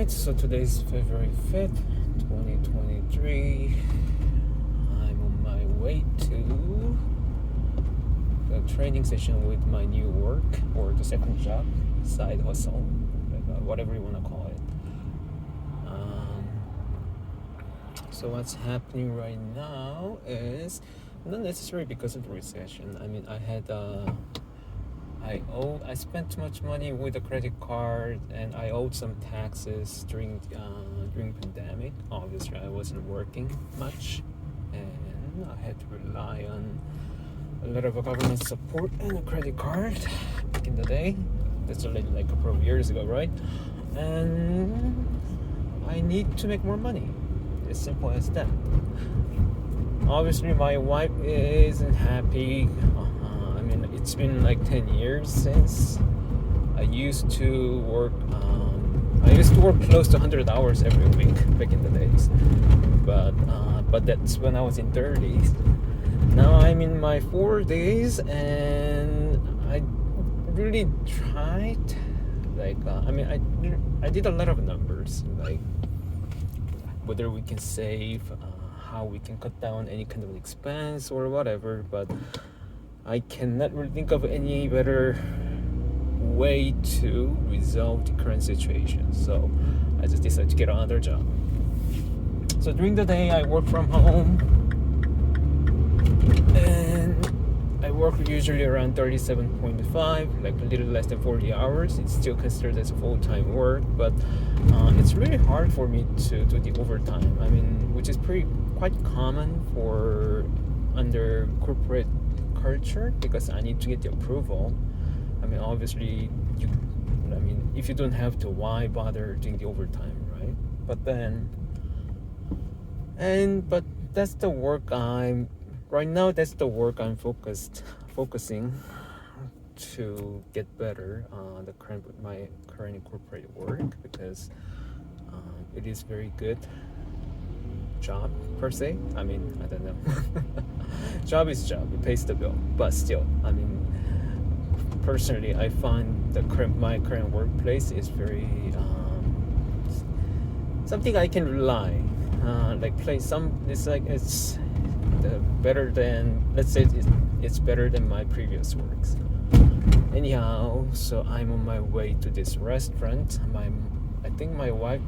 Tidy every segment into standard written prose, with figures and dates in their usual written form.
Alright, so today's February 5th, 2023. I'm on my way to the training session with my new work, or the second job, side hustle, whatever you want to call it. So what's happening right now is not necessarily because of the recession. I mean, I spent too much money with a credit card, and I owed some taxes during pandemic. Obviously, I wasn't working much, and I had to rely on a lot of government support and a credit card back in the day. That's already like a couple of years ago, right? And I need to make more money. As simple as that. Obviously, my wife isn't happy. It's been like 10 years since I used to work. I used to work close to 100 hours every week back in the days. But that's when I was in 30s. Now I'm in my 40s, and I really tried. I did a lot of numbers, like whether we can save, how we can cut down any kind of expense or whatever, but I cannot really think of any better way to resolve the current situation. So I just decided to get another job. So during the day I work from home, and I work usually around 37.5, like a little less than 40 hours. It's still considered as full-time work, but it's really hard for me to do the overtime. Which is quite common for under corporate culture, because I need to get the approval. Obviously, if you don't have to, why bother doing the overtime, right? But that's the work right now. That's the work I'm focusing to get better. My current corporate work, because it is very good job per se. I don't know. Job is job. It pays the bill, but still, personally, I find my current workplace is very something I can rely. It's better than, let's say, it's better than my previous works. Anyhow, so I'm on my way to this restaurant. I think my wife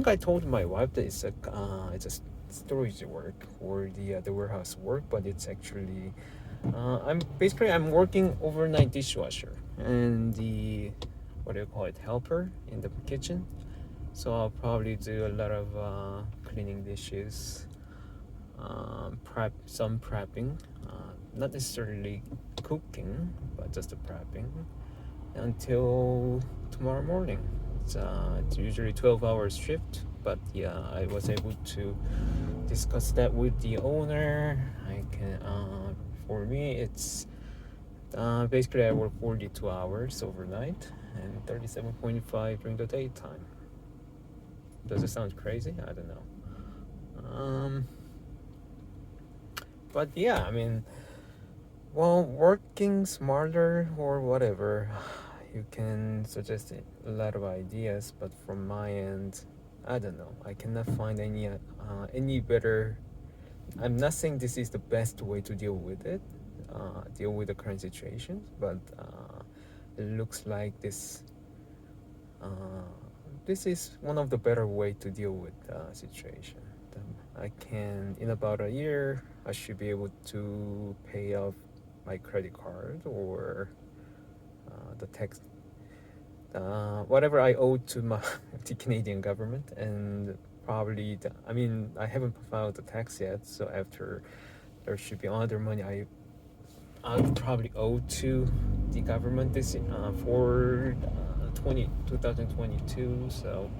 I told my wife that it's a storage work, or the warehouse work, but it's actually I'm working overnight dishwasher and the, what do you call it, helper in the kitchen. So I'll probably do a lot of cleaning dishes, some prepping, not necessarily cooking, but just the prepping until tomorrow morning. It's usually 12 hours shift, but yeah, I was able to discuss that with the owner. For me, it's basically I work 42 hours overnight and 37.5 during the daytime. Does it sound crazy? I don't know. But yeah, working smarter or whatever, you can suggest a lot of ideas, but from my end, I don't know. I cannot find any better. I'm not saying this is the best way to deal with the current situation, but it looks like this is one of the better way to deal with the situation. In about a year, I should be able to pay off my credit card, or the tax, whatever I owe to the Canadian government, and probably I haven't filed the tax yet, so after there should be other money I probably owe to the government this for 2022, so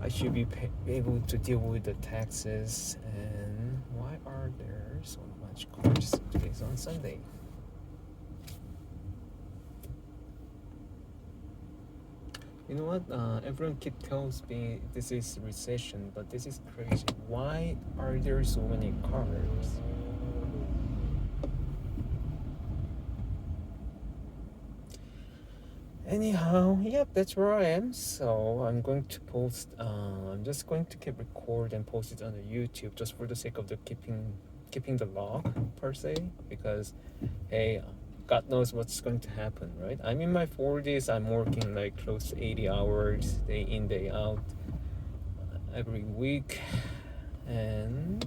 I should be able to deal with the taxes. And why are there so much cars? Today's on Sunday. You know what? Everyone tells me this is recession, but this is crazy. Why are there so many cars? Anyhow, yep, that's where I am. So I'm going to post. I'm just going to keep record and post it on the YouTube just for the sake of the keeping the log per se. Because hey, God knows what's going to happen, right? I'm in my 40s. I'm working like close to 80 hours day in day out every week, and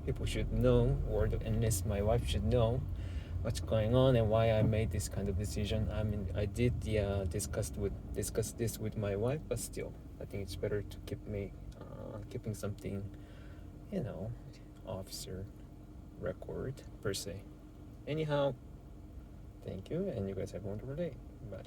people should know, or at least my wife should know what's going on and why I made this kind of decision. I mean, I did discuss this with my wife, but still, I think it's better to keeping something, you know, officer record per se. Anyhow, thank you, and you guys have a wonderful day. Bye.